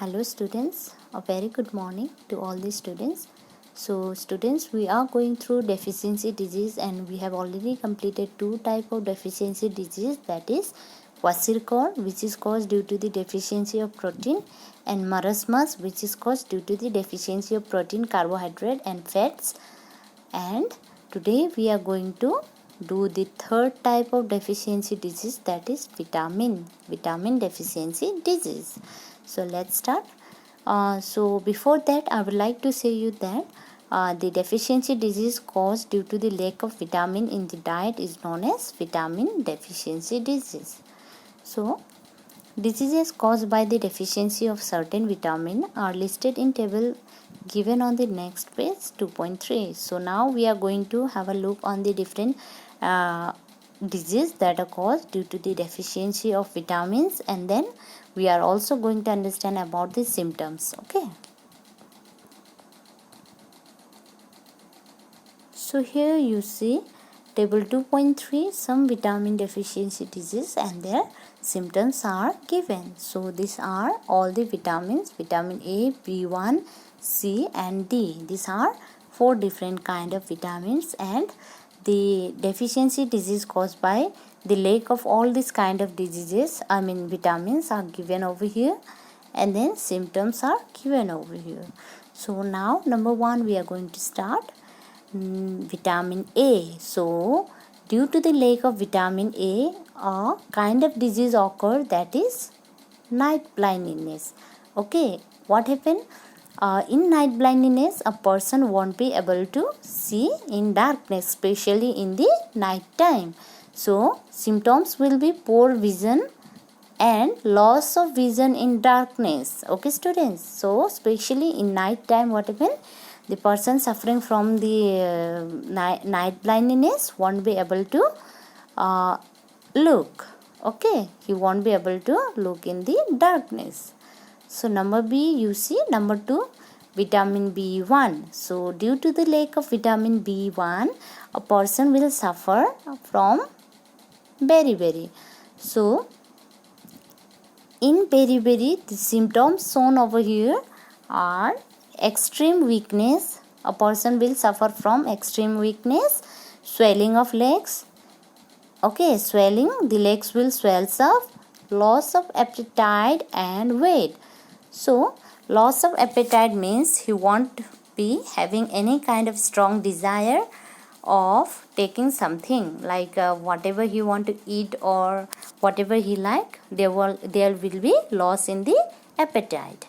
Hello students, a very good morning to all the students. So students, we are going through deficiency disease and we have already completed two type of deficiency disease, that is Kwashiorkor, which is caused due to the deficiency of protein, and marasmus, which is caused due to the deficiency of protein, carbohydrate and fats. And today we are going to do the third type of deficiency disease, that is vitamin deficiency disease. So let's start. So before that, I would like to say you that the deficiency disease caused due to the lack of vitamin in the diet is known as vitamin deficiency disease. So diseases caused by the deficiency of certain vitamin are listed in table given on the next page 2.3. So now we are going to have a look on the different disease that are caused due to the deficiency of vitamins, and then we are also going to understand about the symptoms. Okay, so here you see table 2.3, some vitamin deficiency disease and their symptoms are given. So these are all the vitamins: vitamin A, B1, C and D. These are four different kind of vitamins, and the deficiency disease caused by the lack of all these kind of diseases, vitamins, are given over here, and then symptoms are given over here. So now number one, we are going to start vitamin A. So due to the lack of vitamin a kind of disease occur, that is night blindness. Okay, what happened? In night blindness, a person won't be able to see in darkness, especially in the night time. So symptoms will be poor vision and loss of vision in darkness. Okay students, so especially in night time, what happened? The person suffering from the night blindness won't be able to look. Okay, he won't be able to look in the darkness. So number B, you see number 2, vitamin B1. So due to the lack of vitamin B1, a person will suffer from beriberi. So in beriberi, the symptoms shown over here are extreme weakness. A person will suffer from extreme weakness, swelling of legs. Okay, swelling, the legs will swell up, loss of appetite and weight. So loss of appetite means he won't be having any kind of strong desire of taking something, like whatever he want to eat or whatever he like, there will be loss in the appetite,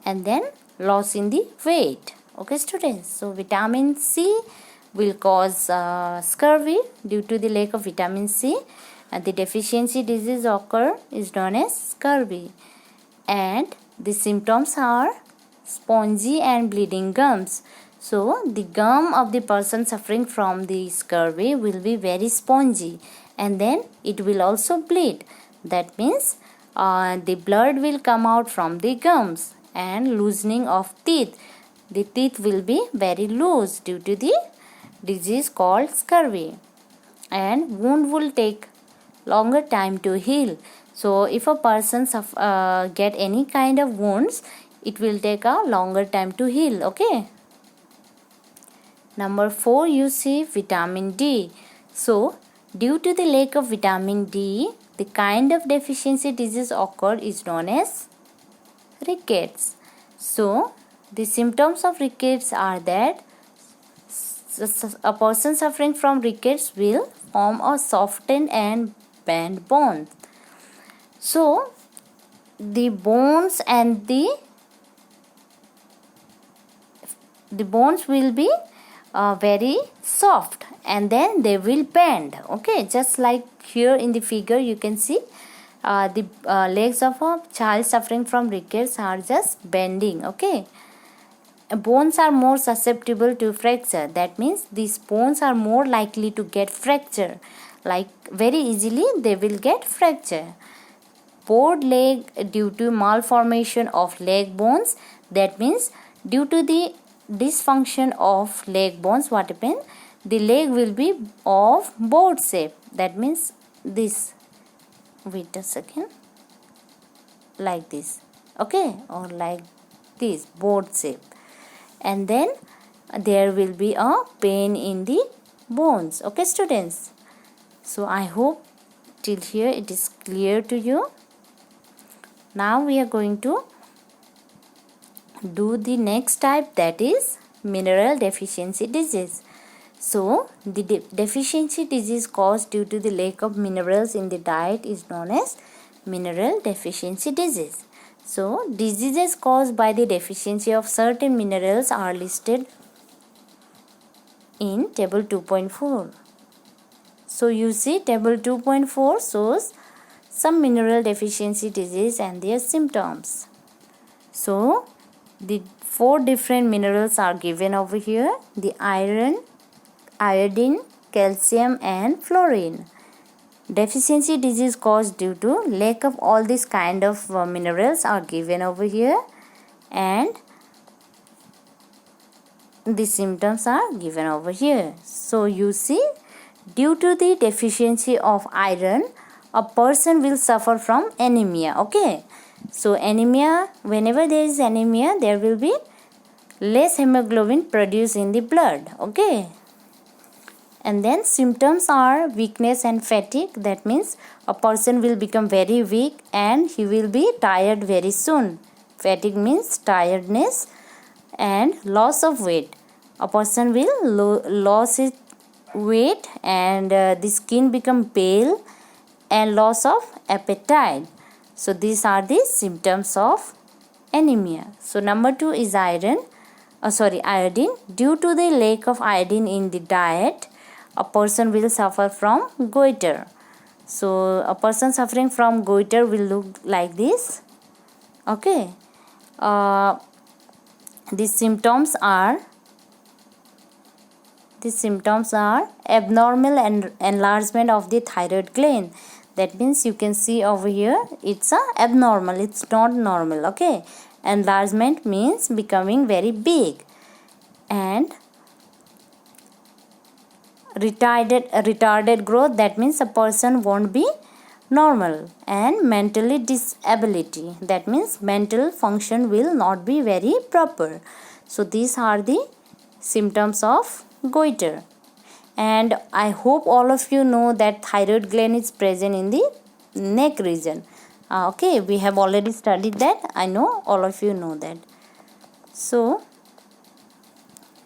and then loss in the weight. Okay students, so vitamin C will cause scurvy. Due to the lack of vitamin C, the deficiency disease occur is known as scurvy, and the symptoms are spongy and bleeding gums. So the gum of the person suffering from the scurvy will be very spongy, and then it will also bleed. That means the blood will come out from the gums, and loosening of teeth. The teeth will be very loose due to the disease called scurvy, and wound will take longer time to heal. So if a person get any kind of wounds, it will take a longer time to heal. Okay, number 4, you see vitamin D. So due to the lack of vitamin D, the kind of deficiency disease occurred is known as rickets. So the symptoms of rickets are that a person suffering from rickets will form a softened and bent bone. So the bones and the bones will be very soft, and then they will bend. Okay, just like here in the figure you can see the legs of a child suffering from rickets are just bending. Okay, bones are more susceptible to fracture. That means these bones are more likely to get fracture, like very easily they will get fracture. Bowed leg due to malformation of leg bones. That means due to the dysfunction of leg bones, what happens? The leg will be of bowed shape. That means this, wait a second, like this. okay, or like this board shape, and then there will be a pain in the bones. Okay students, so I hope till here it is clear to you. Now we are going to do the next type, that is mineral deficiency disease. So the deficiency disease caused due to the lack of minerals in the diet is known as mineral deficiency disease. So diseases caused by the deficiency of certain minerals are listed in table 2.4. So you see table 2.4 shows some mineral deficiency disease and their symptoms. So the 4 different minerals are given over here: the iron, iodine, calcium and fluorine. Deficiency disease caused due to lack of all these kind of minerals are given over here, and the symptoms are given over here. So you see, due to the deficiency of iron, a person will suffer from anemia. Okay, so anemia, whenever there is anemia, there will be less hemoglobin produced in the blood. Okay, and then symptoms are weakness and fatigue. That means a person will become very weak and he will be tired very soon. Fatigue means tiredness. And loss of weight, a person will lose his weight and the skin become pale, and loss of appetite. So these are the symptoms of anemia. So number 2 is iodine. Due to the lack of iodine in the diet, a person will suffer from goiter. So a person suffering from goiter will look like this. Okay, the symptoms are abnormal and enlargement of the thyroid gland. That means you can see over here, it's abnormal, it's not normal. Okay, enlargement means becoming very big, and retarded growth, that means a person won't be normal, and mentally disability, that means mental function will not be very proper. So these are the symptoms of goiter. And I hope all of you know that thyroid gland is present in the neck region. Okay, we have already studied that. I know all of you know that. So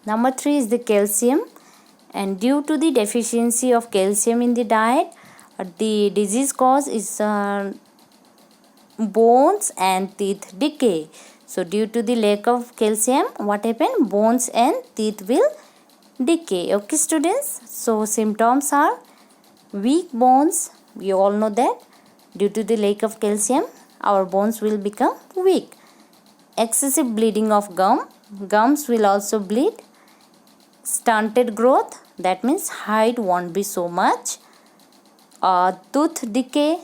number 3 is the calcium, and due to the deficiency of calcium in the diet, the disease cause is bones and teeth decay. So due to the lack of calcium, what happened? Bones and teeth will decay. Okay students, so symptoms are weak bones. We all know that due to the lack of calcium, our bones will become weak. Excessive bleeding of gums will also bleed. Stunted growth, that means height won't be so much. Tooth decay,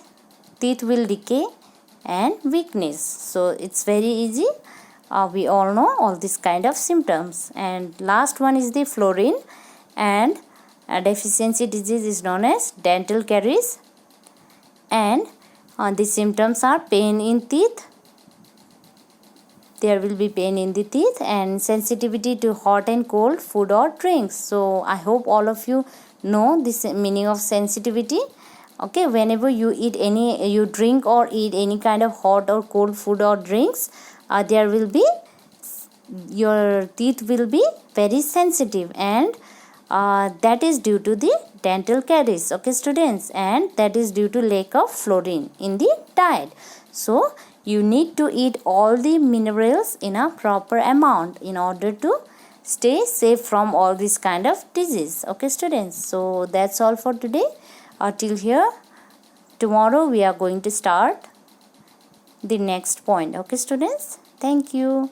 teeth will decay, and weakness. So it's very easy. We all know all these kind of symptoms. And last one is the fluorine, and deficiency disease is known as dental caries, and the symptoms are pain in teeth. There will be pain in the teeth, and sensitivity to hot and cold food or drinks. So I hope all of you know this meaning of sensitivity. Okay, whenever you drink or eat any kind of hot or cold food or drinks, there will be, your teeth will be very sensitive, and that is due to the dental caries. Okay students, and that is due to lack of fluorine in the diet. So you need to eat all the minerals in a proper amount in order to stay safe from all this kind of disease. Okay students, so that's all for today. Till here, tomorrow we are going to start the next point. Okay students, thank you.